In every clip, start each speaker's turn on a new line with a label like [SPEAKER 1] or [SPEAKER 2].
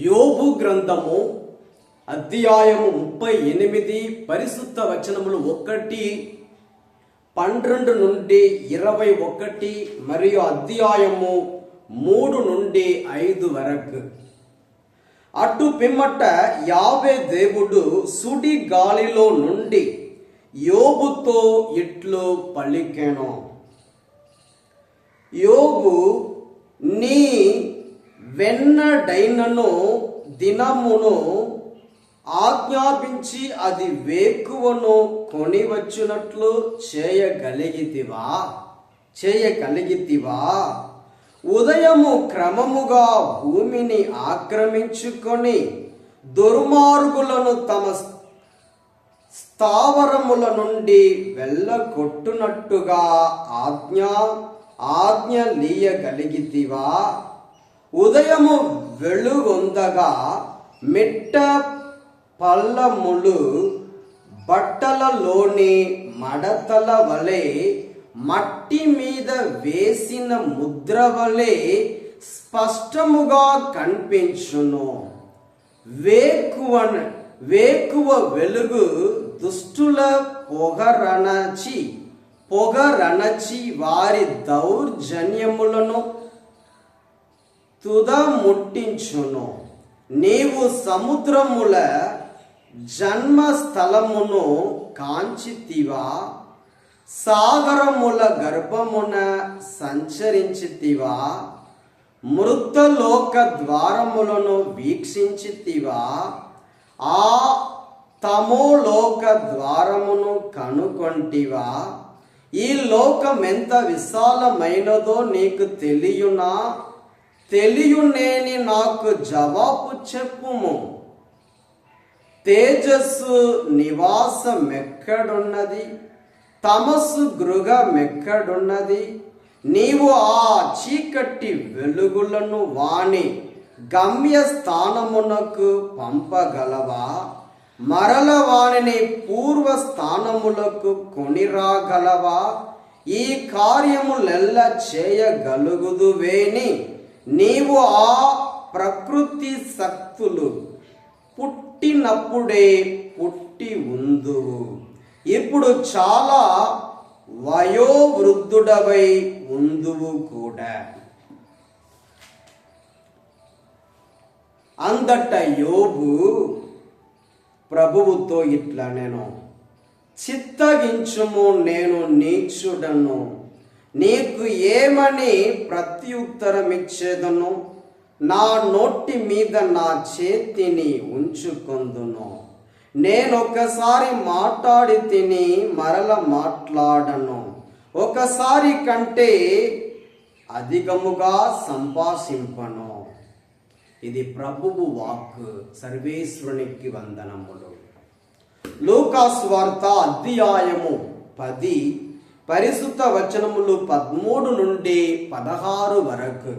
[SPEAKER 1] యోబు గ్రంథము అధ్యాయము 38 పరిశుద్ధ వచనములు 1-12 నుండి 21 మరియు అధ్యాయము 3 నుండి 5 వరకు. అటు పిమ్మట యావే దేవుడు సుడి గాలిలో నుండి యోబుతో ఇట్లు పలికెను. యోబు, నీ వెన్నడైనను దినమును ఆజ్ఞాపించి అది వేకువను కొనివచ్చునట్లు చేయగలిగితివా? ఉదయము క్రమముగా భూమిని ఆక్రమించుకొని దుర్మార్గులను తమ స్థావరముల నుండి వెళ్ళగొట్టునట్టుగా ఆజ్ఞలీయగలిగితివా? ఉదయము వెలుగొందగా మిట్ట పల్లములు బట్టలలోని మడతల వలె మట్టి మీద వేసిన ముద్ర వలె స్పష్టముగా కనిపించును. వేకువ వెలుగు దుష్టుల పొగరనచి వారి దౌర్జన్యములను తుదముట్టించును. నీవు సముద్రముల జన్మస్థలమును కాంచితివా? సాగరముల గర్భమున సంచరించితివా? మృతలోక ద్వారములను వీక్షించితివా? ఆ తమోలోక ద్వారమును కనుకొంటివా? ఈ లోకం ఎంత విశాలమైనదో నీకు తెలియునా? తెలియనేని నాకు జవాబు చెప్పుము. తేజస్సు నివాసమెక్కడున్నది? తమస్సు గృహమెక్కడున్నది? నీవు ఆ చీకటి వెలుగులను వాని గమ్యస్థానమునకు పంపగలవా? మరల వానిని పూర్వ స్థానములకు కొనిరాగలవా? ఈ కార్యములెల్ల చేయగలుగుదువేని నీవు ఆ ప్రకృతి శక్తులు పుట్టినప్పుడే పుట్టి ఉందువు. ఇప్పుడు చాలా వయోవృద్ధుడవై ఉందువు కూడా. అందట యోబు ప్రభువుతో ఇట్లా నేను చిత్తగించుము, నేను నీచుడను, నీకు ఏమని ప్రత్యుత్తరమిచ్చేదను? నా నోటి మీద నా చేతిని ఉంచుకొందును. నేనొకసారి మాట్లాడి తిని మరల మాట్లాడను, ఒకసారి కంటే అధికముగా సంభాషింపను. ఇది ప్రభువు వాక్కు. సర్వేశ్వరునికి వందనములు. లూకా సువార్త అధ్యాయము 10 పరిశుద్ధ వచనములు 13 నుండి 16 వరకు.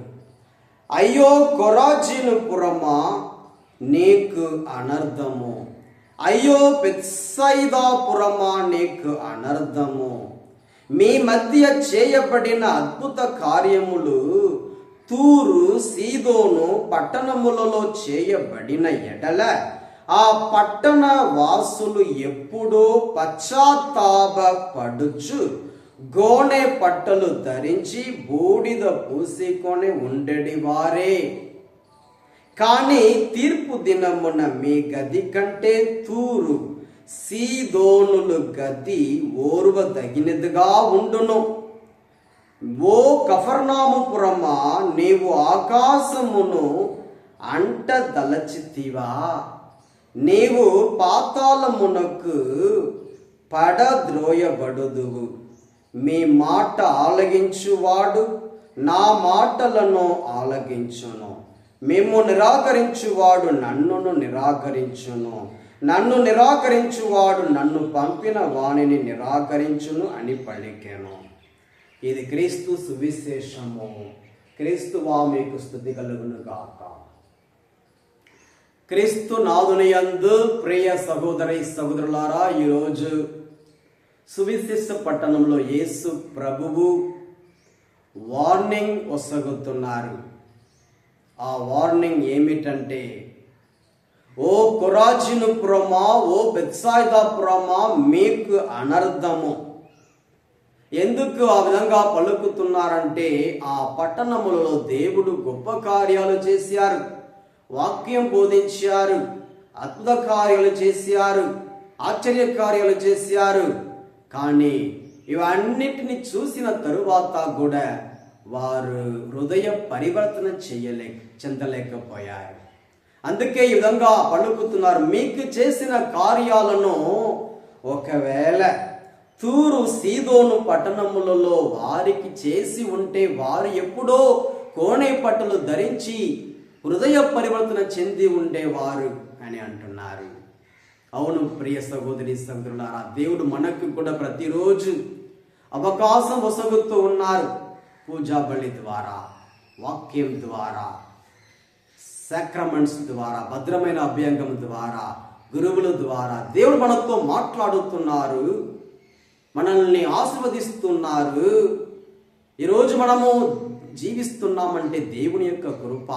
[SPEAKER 1] అయ్యో కొరాజీను పురమా, నీకు అనర్థము! అయ్యో బెత్సయిదా పురమా, నీకు అనర్థము! మీ మధ్య చేయబడిన అద్భుత కార్యములు తూరు సీదోను పట్టణములలో చేయబడిన ఎడల ఆ పట్టణ వాసులు ఎప్పుడూ పశ్చాత్తాపపడుచు గోనె పట్టలు ధరించి బూడిద పూసుకొని ఉండేది వారే. కానీ తీర్పు దినమున మీ గది కంటే తూరు సీదోనులు గది ఓర్వదగినదిగా ఉండును. ఓ కఫర్నాముపురమా, నీవు ఆకాశమును అంటదలచితివా? నీవు పాతాళమునకు పడద్రోయబడుదువు. మీ మాట ఆలగించువాడు నా మాటలను ఆలగించును. మేము నిరాకరించువాడు నన్నును నిరాకరించును. నన్ను నిరాకరించువాడు నన్ను పంపిన వానిని నిరాకరించును అని పలికెను. ఇది క్రీస్తు సువిశేషము. క్రీస్తువా మీకు స్తుతి కలుగును గాక. క్రీస్తు నాదునియందు ప్రియ సహోదరి సహోదరులారా, ఈరోజు సువిశేష పట్టణంలో యేసు ప్రభువు వార్నింగ్ వసగుతున్నారు. ఆ వార్నింగ్ ఏమిటంటే ఓ కొరాజిను పురమా, ఓ బెత్సాయిదా పురమా, మీకు అనర్థము. ఎందుకు ఆ విధంగా పలుకుతున్నారంటే ఆ పట్టణములలో దేవుడు గొప్ప కార్యాలు చేశారు, వాక్యం బోధించారు, అద్భుత కార్యాలు చేశారు, ఆశ్చర్య కార్యాలు చేశారు. కానీ ఇవన్నిటిని చూసిన తరువాత కూడా వారు హృదయ పరివర్తన చెందలేకపోయారు. అందుకే ఈ విధంగా పలుకుతున్నారు, మీకు చేసిన కార్యాలను ఒకవేళ తూరు సీదోను పట్టణములలో వారికి చేసి ఉంటే వారు ఎప్పుడో కోణే పట్టలు ధరించి హృదయ పరివర్తన చెంది ఉండేవారు అని అంటున్నారు. అవును ప్రియ సహోదరి సహోదరులారా, దేవుడు మనకు కూడా ప్రతిరోజు అవకాశం వసగుతూ ఉన్నారు. పూజా బలి ద్వారా, వాక్యం ద్వారా, సాక్రమెంట్స్ ద్వారా, భద్రమైన అభ్యంగం ద్వారా, గురువుల ద్వారా దేవుడు మనతో మాట్లాడుతున్నారు, మనల్ని ఆశీర్వదిస్తున్నారు. ఈరోజు మనము జీవిస్తున్నామంటే దేవుని యొక్క కృప,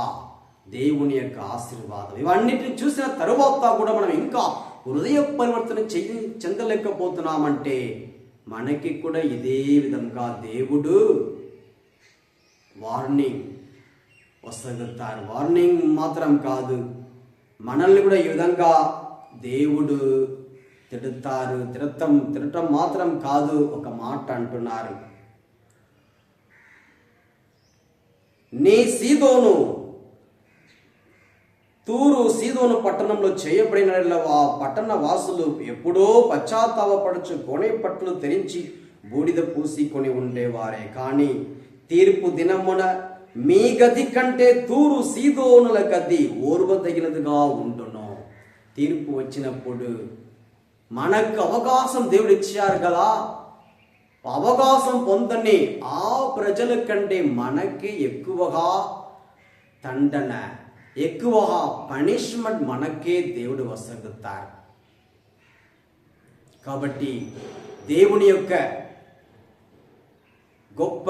[SPEAKER 1] దేవుని యొక్క ఆశీర్వాదం. ఇవన్నిటిని చూసిన తరువాత కూడా మనం ఇంకా హృదయ పరివర్తన చెందలేకపోతున్నామంటే మనకి కూడా ఇదే విధంగా దేవుడు వార్నింగ్ వసగుతారు. వార్నింగ్ మాత్రం కాదు, మనల్ని కూడా ఈ విధంగా దేవుడు తిడటం మాత్రం కాదు, ఒక మాట అంటున్నారు, నీ సీదోను తూరు సీదోను పట్టణంలో చేయబడిన ఆ పట్టణ వాసులు ఎప్పుడో పశ్చాత్తాపపడుచు కోణే పట్లు తెరించి బూడిద పూసి ఉండేవారే. కానీ తీర్పు దినమున మీ గది కంటే తూరు సీదోనుల గది ఓర్వదగినదిగా ఉండును. తీర్పు వచ్చినప్పుడు మనకు అవకాశం దేవుడు ఇచ్చారు కదా, అవకాశం పొందని ఆ ప్రజల కంటే మనకి ఎక్కువగా దండన, ఎక్కువగా పనిష్మెంట్ మనకే దేవుడు వసగుతారు. కాబట్టి దేవుని యొక్క గొప్ప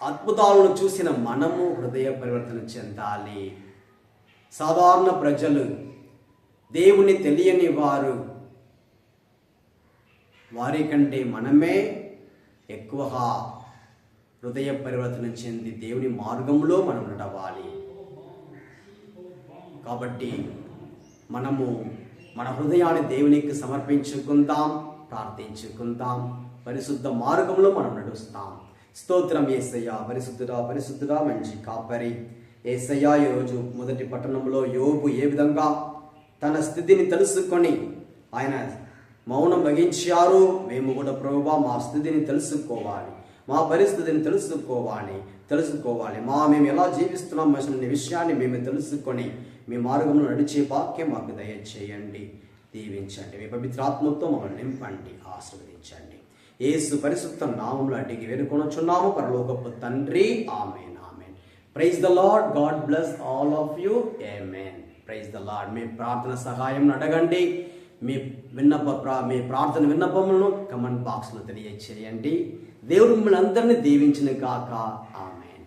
[SPEAKER 1] అద్భుతాలను చూసిన మనము హృదయ పరివర్తన చెందాలి. సాధారణ ప్రజలు, దేవుని తెలియని వారి కంటే మనమే ఎక్కువగా హృదయ పరివర్తన చెంది దేవుని మార్గంలో మనం నడవాలి. కాబట్టి మనము మన హృదయాన్ని దేవునికి సమర్పించుకుందాం, ప్రార్థించుకుందాం, పరిశుద్ధ మార్గంలో మనం నడుస్తాం. స్తోత్రం యేసయ్యా, పరిశుద్ధుడా మంచి కాపరి యేసయ్యా. ఈరోజు మొదటి పట్టణంలో యోబు ఏ విధంగా తన స్థితిని తెలుసుకొని ఆయన మౌనం వహించారు. మేము కూడా ప్రభువా మా స్థితిని తెలుసుకోవాలి, మా పరిస్థితిని తెలుసుకోవాలి, మేము ఎలా జీవిస్తున్నాం అనే విషయాన్ని మేము తెలుసుకొని మీ మార్గంలో నడిచే వాక్యం మాకు దయచేయండి, దీవించండి. మీ పవిత్రాత్మతో మమ్మల్ని నింపండి, ఆశీర్వదించండి. యేసు పరిశుద్ధ నామములో అడిగి వేడుకొనుచున్నాము పరలోకపు తండ్రి, ఆమేన్, ఆమేన్. Praise the Lord. God bless all of you. ఆమేన్. Praise the Lord. మీ ప్రార్థన సహాయం అడగండి. మీ ప్రార్థన విన్నపములను కమెంట్ బాక్స్లో తెలియచేయండి. దేవుడు మిమ్మల్ని అందరినీ దీవించిన కాక. ఆమేన్.